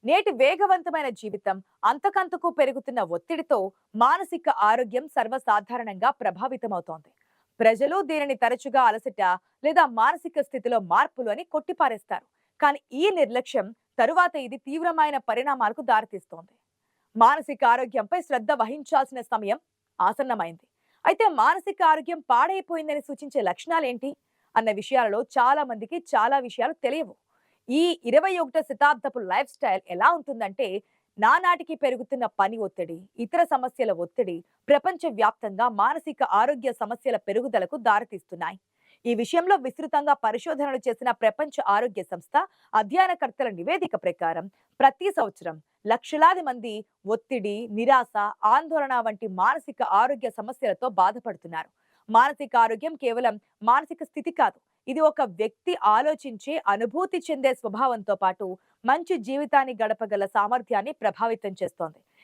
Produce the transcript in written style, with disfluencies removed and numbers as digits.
నేటి వేగవంతమైన జీవితం, అంతకంతకు పెరుగుతున్న ఒత్తిడితో మానసిక ఆరోగ్యం సర్వసాధారణంగా ప్రభావితమవుతోంది. ప్రజలు దీనిని తరచుగా అలసట లేదా మానసిక స్థితిలో మార్పులు అని కొట్టిపారేస్తారు. కానీ ఈ నిర్లక్ష్యం తరువాత ఇది తీవ్రమైన పరిణామాలకు దారితీస్తోంది. మానసిక ఆరోగ్యంపై శ్రద్ధ వహించాల్సిన సమయం ఆసన్నమైంది. అయితే మానసిక ఆరోగ్యం పాడైపోయిందని సూచించే లక్షణాలేంటి అన్న విషయాలలో చాలా మందికి చాలా విషయాలు తెలియవు. ఈ 21వ శతాబ్దపు లైఫ్ స్టైల్ ఎలా ఉంటుందంటే, నానాటికి పెరుగుతున్న పని ఒత్తిడి, ఇతర సమస్యల ఒత్తిడి ప్రపంచ వ్యాప్తంగా మానసిక ఆరోగ్య సమస్యల పెరుగుదలకు దారితీస్తున్నాయి. ఈ విషయంలో విస్తృతంగా పరిశోధనలు చేసిన ప్రపంచ ఆరోగ్య సంస్థ అధ్యయనకర్తల నివేదిక ప్రకారం ప్రతి సంవత్సరం లక్షలాది మంది ఒత్తిడి, నిరాశ, ఆందోళన వంటి మానసిక ఆరోగ్య సమస్యలతో బాధపడుతున్నారు. మానసిక ఆరోగ్యం కేవలం మానసిక స్థితి కాదు. ఇది ఒక వ్యక్తి ఆలోచించే, అనుభూతి చెందే స్వభావంతో పాటు మంచి జీవితాన్ని గడపగల సామర్థ్యాన్ని ప్రభావితం చేస్తోంది.